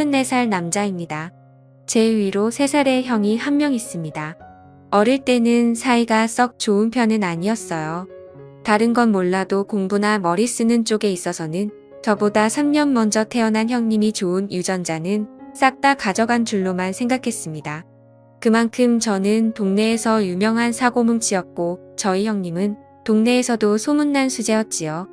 34살 남자입니다. 제 위로 3살의 형이 한 명 있습니다. 어릴 때는 사이가 썩 좋은 편은 아니었어요. 다른 건 몰라도 공부나 머리 쓰는 쪽에 있어서는 저보다 3년 먼저 태어난 형님이 좋은 유전자는 싹 다 가져간 줄로만 생각했습니다. 그만큼 저는 동네에서 유명한 사고뭉치였고 저희 형님은 동네에서도 소문난 수재였지요.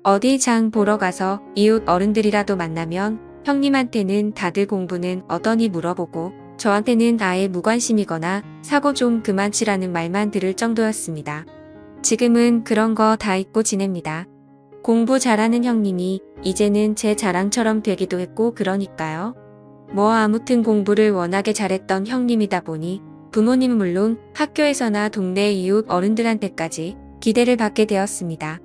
어디 장 보러 가서 이웃 어른들이라도 만나면 형님한테는 다들 공부는 어떠니 물어보고 저한테는 아예 무관심이거나 사고 좀 그만 치라는 말만 들을 정도였습니다. 지금은 그런 거 다 잊고 지냅니다. 공부 잘하는 형님이 이제는 제 자랑처럼 되기도 했고 그러니까요. 뭐 아무튼 공부를 워낙에 잘했던 형님이다 보니 부모님은 물론 학교에서나 동네 이웃 어른들한테까지 기대를 받게 되었습니다.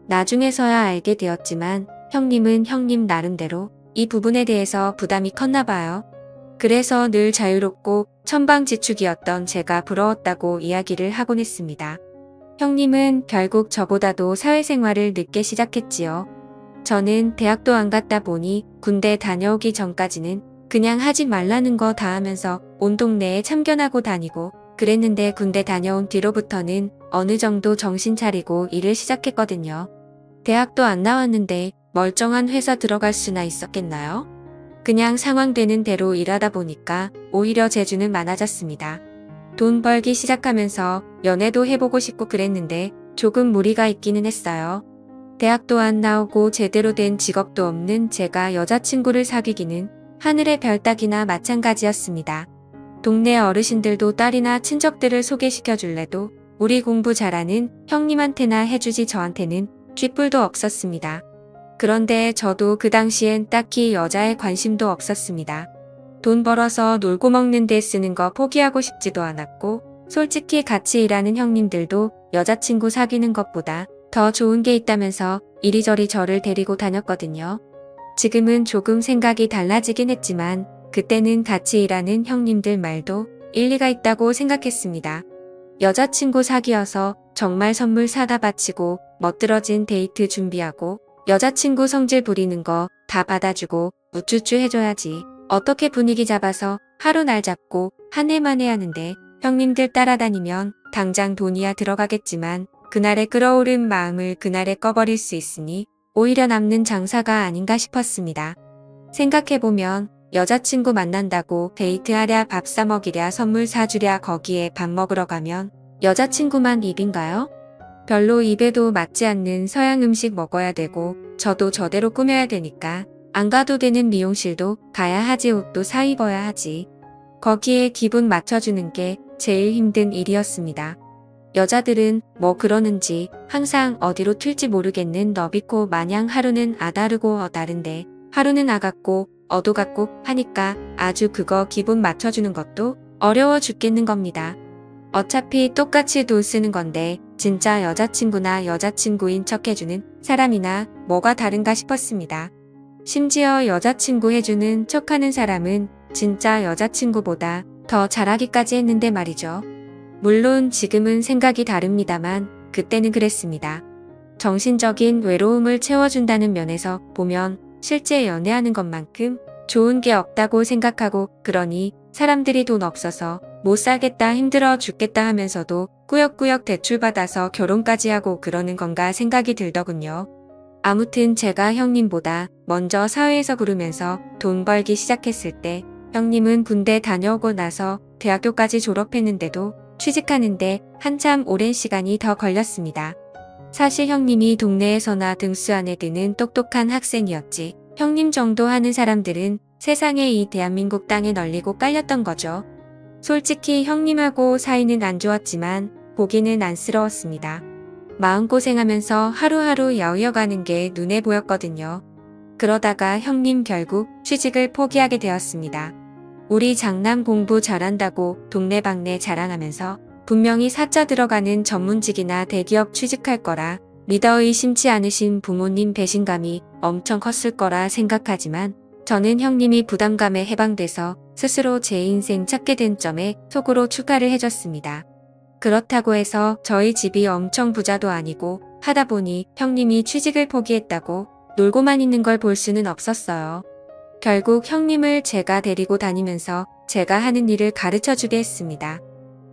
나중에서야 알게 되었지만 형님은 형님 나름대로 이 부분에 대해서 부담이 컸나 봐요. 그래서 늘 자유롭고 천방지축이었던 제가 부러웠다고 이야기를 하곤 했습니다. 형님은 결국 저보다도 사회생활을 늦게 시작했지요. 저는 대학도 안 갔다 보니 군대 다녀오기 전까지는 그냥 하지 말라는 거 다 하면서 온 동네에 참견하고 다니고 그랬는데 군대 다녀온 뒤로부터는 어느 정도 정신 차리고 일을 시작했거든요. 대학도 안 나왔는데 멀쩡한 회사 들어갈 수나 있었겠나요? 그냥 상황되는 대로 일하다 보니까 오히려 재주는 많아졌습니다. 돈 벌기 시작하면서 연애도 해보고 싶고 그랬는데 조금 무리가 있기는 했어요. 대학도 안 나오고 제대로 된 직업도 없는 제가 여자친구를 사귀기는 하늘의 별 따기나 마찬가지였습니다. 동네 어르신들도 딸이나 친척들을 소개시켜 줄래도 우리 공부 잘하는 형님한테나 해주지 저한테는 쥐뿔도 없었습니다. 그런데 저도 그 당시엔 딱히 여자에 관심도 없었습니다. 돈 벌어서 놀고 먹는 데 쓰는 거 포기하고 싶지도 않았고 솔직히 같이 일하는 형님들도 여자친구 사귀는 것보다 더 좋은 게 있다면서 이리저리 저를 데리고 다녔거든요. 지금은 조금 생각이 달라지긴 했지만 그때는 같이 일하는 형님들 말도 일리가 있다고 생각했습니다. 여자친구 사귀어서 정말 선물 사다 바치고 멋들어진 데이트 준비하고 여자친구 성질 부리는 거 다 받아주고 우쭈쭈 해줘야지. 어떻게 분위기 잡아서 하루 날 잡고 한 해만 해 하는데 형님들 따라다니면 당장 돈이야 들어가겠지만 그날의 끓어오른 마음을 그날에 꺼버릴 수 있으니 오히려 남는 장사가 아닌가 싶었습니다. 생각해보면 여자친구 만난다고 데이트하랴 밥 사먹이랴 선물 사주랴 거기에 밥 먹으러 가면 여자친구만 입인가요? 별로 입에도 맞지 않는 서양 음식 먹어야 되고 저도 저대로 꾸며야 되니까 안 가도 되는 미용실도 가야 하지 옷도 사 입어야 하지. 거기에 기분 맞춰주는 게 제일 힘든 일이었습니다. 여자들은 뭐 그러는지 항상 어디로 튈지 모르겠는 너비코 마냥 하루는 아다르고 어다른데 하루는 아같고 어도같고 하니까 아주 그거 기분 맞춰주는 것도 어려워 죽겠는 겁니다. 어차피 똑같이 돈 쓰는 건데 진짜 여자친구나 여자친구인 척 해주는 사람이나 뭐가 다른가 싶었습니다. 심지어 여자친구 해주는 척하는 사람은 진짜 여자친구보다 더 잘하기까지 했는데 말이죠. 물론 지금은 생각이 다릅니다만 그때는 그랬습니다. 정신적인 외로움을 채워준다는 면에서 보면 실제 연애하는 것만큼 좋은 게 없다고 생각하고 그러니 사람들이 돈 없어서 못 살겠다 힘들어 죽겠다 하면서도 꾸역꾸역 대출받아서 결혼까지 하고 그러는 건가 생각이 들더군요. 아무튼 제가 형님보다 먼저 사회에서 구르면서 돈 벌기 시작했을 때 형님은 군대 다녀오고 나서 대학교까지 졸업했는데도 취직하는데 한참 오랜 시간이 더 걸렸습니다. 사실 형님이 동네에서나 등수 안에 드는 똑똑한 학생이었지 형님 정도 하는 사람들은 세상에 이 대한민국 땅에 널리고 깔렸던 거죠. 솔직히 형님하고 사이는 안 좋았지만 보기는 안쓰러웠습니다. 마음고생하면서 하루하루 야위어가는 게 눈에 보였거든요. 그러다가 형님 결국 취직을 포기하게 되었습니다. 우리 장남 공부 잘한다고 동네방네 자랑하면서 분명히 사자 들어가는 전문직이나 대기업 취직할 거라 믿어 의심치 않으신 부모님 배신감이 엄청 컸을 거라 생각하지만 저는 형님이 부담감에 해방돼서 스스로 제 인생 찾게 된 점에 속으로 축하를 해줬습니다. 그렇다고 해서 저희 집이 엄청 부자도 아니고 하다 보니 형님이 취직을 포기했다고 놀고만 있는 걸 볼 수는 없었어요. 결국 형님을 제가 데리고 다니면서 제가 하는 일을 가르쳐 주게 했습니다.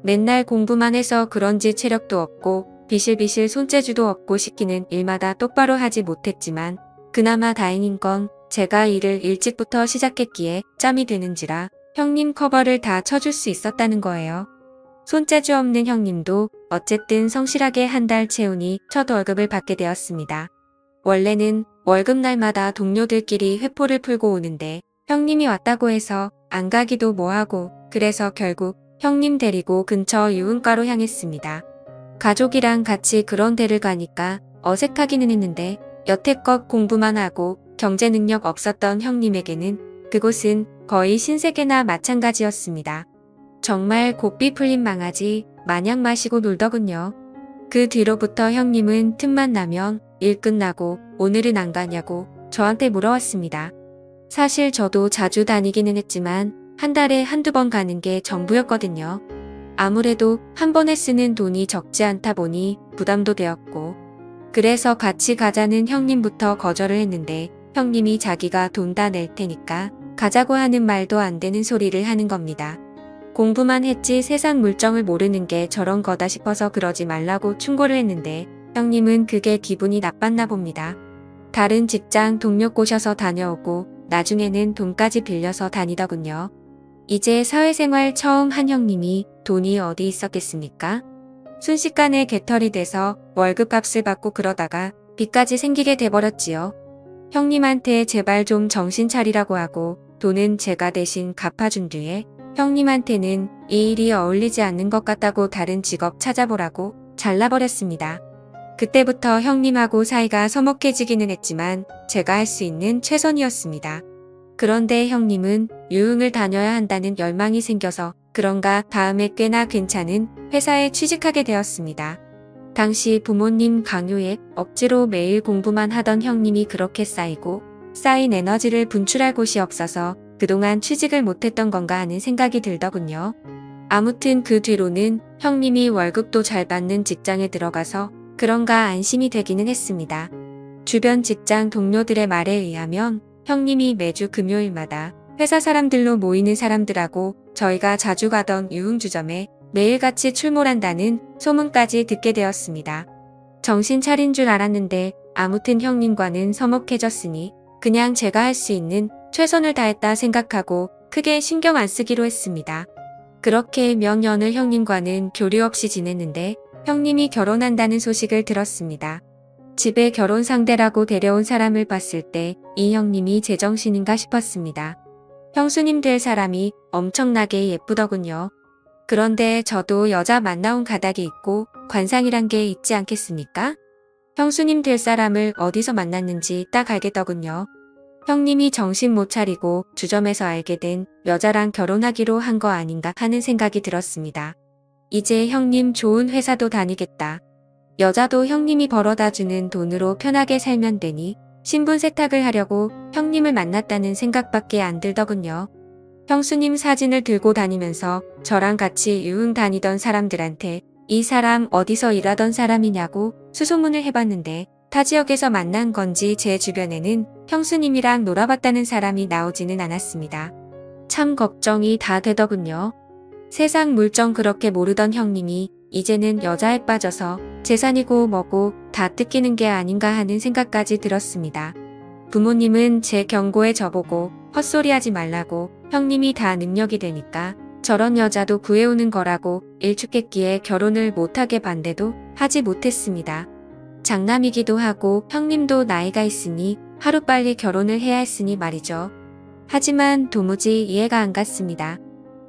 맨날 공부만 해서 그런지 체력도 없고 비실비실 손재주도 없고 시키는 일마다 똑바로 하지 못했지만 그나마 다행인 건 제가 일을 일찍부터 시작했기에 짬이 되는지라 형님 커버를 다 쳐줄 수 있었다는 거예요. 손재주 없는 형님도 어쨌든 성실하게 한 달 채우니 첫 월급을 받게 되었습니다. 원래는 월급날마다 동료들끼리 회포를 풀고 오는데 형님이 왔다고 해서 안 가기도 뭐하고 그래서 결국 형님 데리고 근처 유흥가로 향했습니다. 가족이랑 같이 그런 데를 가니까 어색하기는 했는데 여태껏 공부만 하고 경제 능력 없었던 형님에게는 그곳은 거의 신세계나 마찬가지였습니다. 정말 고삐 풀린 망아지 마냥 마시고 놀더군요. 그 뒤로부터 형님은 틈만 나면 일 끝나고 오늘은 안 가냐고 저한테 물어왔습니다. 사실 저도 자주 다니기는 했지만 한 달에 한두 번 가는 게 전부였거든요. 아무래도 한 번에 쓰는 돈이 적지 않다 보니 부담도 되었고 그래서 같이 가자는 형님부터 거절을 했는데 형님이 자기가 돈 다 낼 테니까 가자고 하는 말도 안 되는 소리를 하는 겁니다. 공부만 했지 세상 물정을 모르는 게 저런 거다 싶어서 그러지 말라고 충고를 했는데 형님은 그게 기분이 나빴나 봅니다. 다른 직장 동료 꼬셔서 다녀오고 나중에는 돈까지 빌려서 다니더군요. 이제 사회생활 처음 한 형님이 돈이 어디 있었겠습니까? 순식간에 개털이 돼서 월급값을 받고 그러다가 빚까지 생기게 돼버렸지요. 형님한테 제발 좀 정신 차리라고 하고 돈은 제가 대신 갚아준 뒤에 형님한테는 이 일이 어울리지 않는 것 같다고 다른 직업 찾아보라고 잘라버렸습니다. 그때부터 형님하고 사이가 서먹해지기는 했지만 제가 할 수 있는 최선이었습니다. 그런데 형님은 유흥을 다녀야 한다는 열망이 생겨서 그런가 다음에 꽤나 괜찮은 회사에 취직하게 되었습니다. 당시 부모님 강요에 억지로 매일 공부만 하던 형님이 그렇게 쌓인 에너지를 분출할 곳이 없어서 그동안 취직을 못했던 건가 하는 생각이 들더군요. 아무튼 그 뒤로는 형님이 월급도 잘 받는 직장에 들어가서 그런가 안심이 되기는 했습니다. 주변 직장 동료들의 말에 의하면 형님이 매주 금요일마다 회사 사람들로 모이는 사람들하고 저희가 자주 가던 유흥주점에 매일같이 출몰한다는 소문까지 듣게 되었습니다. 정신 차린 줄 알았는데 아무튼 형님과는 서먹해졌으니 그냥 제가 할 수 있는 최선을 다했다 생각하고 크게 신경 안 쓰기로 했습니다. 그렇게 몇 년을 형님과는 교류 없이 지냈는데 형님이 결혼한다는 소식을 들었습니다. 집에 결혼 상대라고 데려온 사람을 봤을 때 이 형님이 제정신인가 싶었습니다. 형수님 될 사람이 엄청나게 예쁘더군요. 그런데 저도 여자 만나온 가닥이 있고 관상이란 게 있지 않겠습니까? 형수님 될 사람을 어디서 만났는지 딱 알겠더군요. 형님이 정신 못 차리고 주점에서 알게 된 여자랑 결혼하기로 한 거 아닌가 하는 생각이 들었습니다. 이제 형님 좋은 회사도 다니겠다. 여자도 형님이 벌어다 주는 돈으로 편하게 살면 되니 신분 세탁을 하려고 형님을 만났다는 생각밖에 안 들더군요. 형수님 사진을 들고 다니면서 저랑 같이 유흥 다니던 사람들한테 이 사람 어디서 일하던 사람이냐고 수소문을 해봤는데 타 지역에서 만난 건지 제 주변에는 형수님이랑 놀아봤다는 사람이 나오지는 않았습니다. 참 걱정이 다 되더군요. 세상 물정 그렇게 모르던 형님이 이제는 여자에 빠져서 재산이고 뭐고 다 뜯기는 게 아닌가 하는 생각까지 들었습니다. 부모님은 제 경고에 저보고 헛소리하지 말라고 형님이 다 능력이 되니까 저런 여자도 구해오는 거라고 일축했기에 결혼을 못하게 반대도 하지 못했습니다. 장남이기도 하고 형님도 나이가 있으니 하루빨리 결혼을 해야 했으니 말이죠. 하지만 도무지 이해가 안 갔습니다.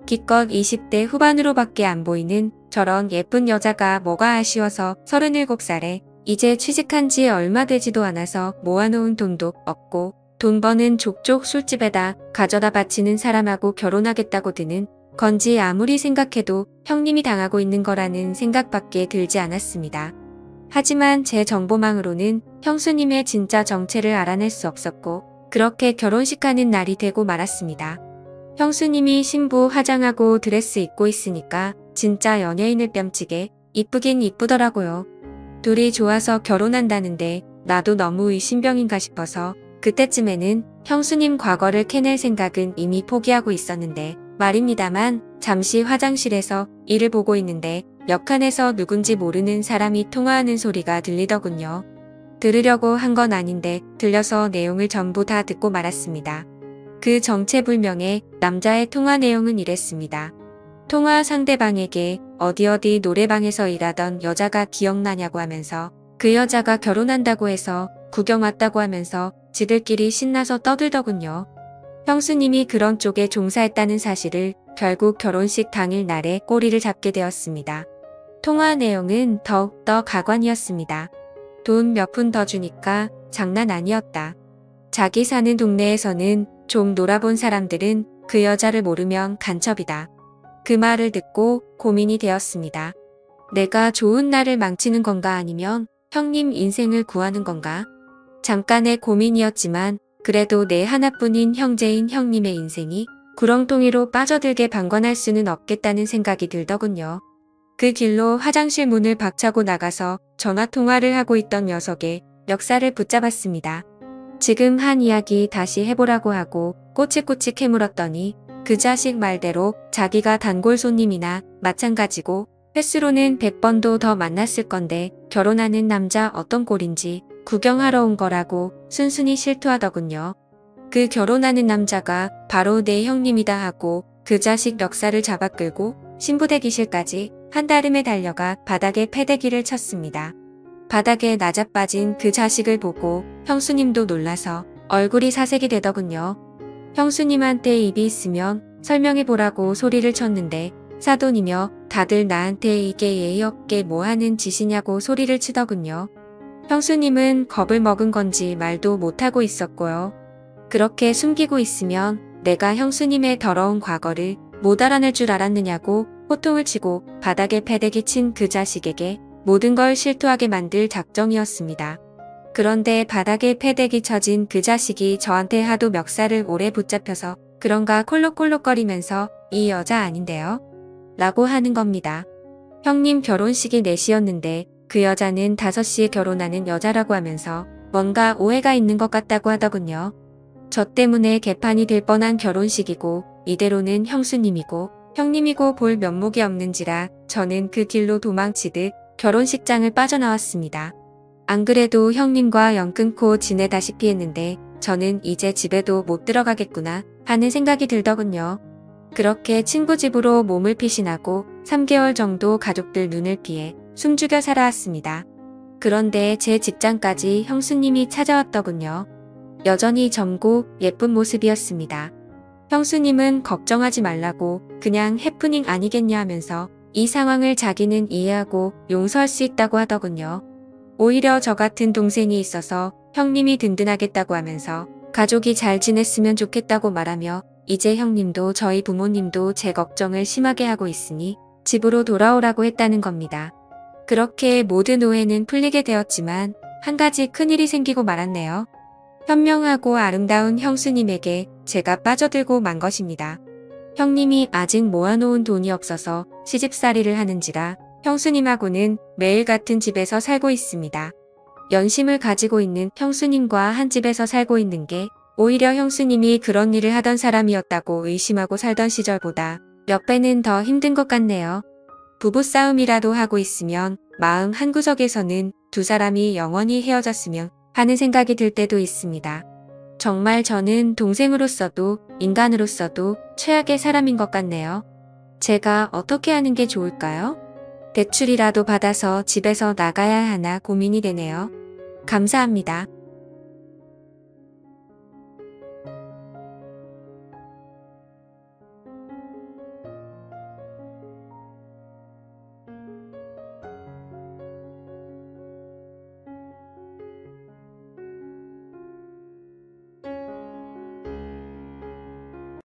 기껏 20대 후반으로밖에 안 보이는 저런 예쁜 여자가 뭐가 아쉬워서 37살에 이제 취직한 지 얼마 되지도 않아서 모아놓은 돈도 없고 돈 버는 족족 술집에다 가져다 바치는 사람하고 결혼하겠다고 드는 건지 아무리 생각해도 형님이 당하고 있는 거라는 생각밖에 들지 않았습니다. 하지만 제 정보망으로는 형수님의 진짜 정체를 알아낼 수 없었고 그렇게 결혼식하는 날이 되고 말았습니다. 형수님이 신부 화장하고 드레스 입고 있으니까 진짜 연예인을 뺨치게 이쁘긴 이쁘더라고요. 둘이 좋아서 결혼한다는데 나도 너무 의심병인가 싶어서 그때쯤에는 형수님 과거를 캐낼 생각은 이미 포기하고 있었는데 말입니다만 잠시 화장실에서 일을 보고 있는데 옆칸에서 누군지 모르는 사람이 통화하는 소리가 들리더군요. 들으려고 한 건 아닌데 들려서 내용을 전부 다 듣고 말았습니다. 그 정체불명의 남자의 통화 내용은 이랬습니다. 통화 상대방에게 어디 노래방에서 일하던 여자가 기억나냐고 하면서 그 여자가 결혼한다고 해서 구경 왔다고 하면서 지들끼리 신나서 떠들더군요. 형수님이 그런 쪽에 종사했다는 사실을 결국 결혼식 당일 날에 꼬리를 잡게 되었습니다. 통화 내용은 더욱더 가관이었습니다. 돈 몇 푼 더 주니까 장난 아니었다. 자기 사는 동네에서는 좀 놀아본 사람들은 그 여자를 모르면 간첩이다. 그 말을 듣고 고민이 되었습니다. 내가 좋은 날을 망치는 건가 아니면 형님 인생을 구하는 건가? 잠깐의 고민이었지만 그래도 내 하나뿐인 형제인 형님의 인생이 구렁텅이로 빠져들게 방관할 수는 없겠다는 생각이 들더군요. 그 길로 화장실 문을 박차고 나가서 전화통화를 하고 있던 녀석의 멱살을 붙잡았습니다. 지금 한 이야기 다시 해보라고 하고 꼬치꼬치 캐물었더니 그 자식 말대로 자기가 단골 손님이나 마찬가지고 횟수로는 100번도 더 만났을 건데 결혼하는 남자 어떤 꼴인지 구경하러 온 거라고 순순히 실토하더군요. 그 결혼하는 남자가 바로 내 형님이다 하고 그 자식 멱살을 잡아 끌고 신부대기실까지 한달음에 달려가 바닥에 패대기를 쳤습니다. 바닥에 나자빠진 그 자식을 보고 형수님도 놀라서 얼굴이 사색이 되더군요. 형수님한테 입이 있으면 설명해보라고 소리를 쳤는데 사돈이며 다들 나한테 이게 예의 없게 뭐하는 짓이냐고 소리를 치더군요. 형수님은 겁을 먹은 건지 말도 못하고 있었고요. 그렇게 숨기고 있으면 내가 형수님의 더러운 과거를 못 알아낼 줄 알았느냐고 호통을 치고 바닥에 패대기 친 그 자식에게 모든 걸 실토하게 만들 작정이었습니다. 그런데 바닥에 패대기 쳐진 그 자식이 저한테 하도 멱살을 오래 붙잡혀서 그런가 콜록콜록거리면서 이 여자 아닌데요? 라고 하는 겁니다. 형님 결혼식이 4시였는데 그 여자는 5시에 결혼하는 여자라고 하면서 뭔가 오해가 있는 것 같다고 하더군요. 저 때문에 개판이 될 뻔한 결혼식이고 이대로는 형수님이고 형님이고 볼 면목이 없는지라 저는 그 길로 도망치듯 결혼식장을 빠져나왔습니다. 안 그래도 형님과 연 끊고 지내다시피 했는데 저는 이제 집에도 못 들어가겠구나 하는 생각이 들더군요. 그렇게 친구 집으로 몸을 피신하고 3개월 정도 가족들 눈을 피해 숨죽여 살아왔습니다. 그런데 제 직장까지 형수님이 찾아왔더군요. 여전히 젊고 예쁜 모습이었습니다. 형수님은 걱정하지 말라고 그냥 해프닝 아니겠냐 하면서 이 상황을 자기는 이해하고 용서할 수 있다고 하더군요. 오히려 저 같은 동생이 있어서 형님이 든든하겠다고 하면서 가족이 잘 지냈으면 좋겠다고 말하며 이제 형님도 저희 부모님도 제 걱정을 심하게 하고 있으니 집으로 돌아오라고 했다는 겁니다. 그렇게 모든 오해는 풀리게 되었지만 한 가지 큰일이 생기고 말았네요. 현명하고 아름다운 형수님에게 제가 빠져들고 만 것입니다. 형님이 아직 모아놓은 돈이 없어서 시집살이를 하는지라 형수님하고는 매일 같은 집에서 살고 있습니다. 연심을 가지고 있는 형수님과 한 집에서 살고 있는 게 오히려 형수님이 그런 일을 하던 사람이었다고 의심하고 살던 시절보다 몇 배는 더 힘든 것 같네요. 부부싸움이라도 하고 있으면 마음 한구석에서는 두 사람이 영원히 헤어졌으면 하는 생각이 들 때도 있습니다. 정말 저는 동생으로서도 인간으로서도 최악의 사람인 것 같네요. 제가 어떻게 하는 게 좋을까요? 대출이라도 받아서 집에서 나가야 하나 고민이 되네요. 감사합니다.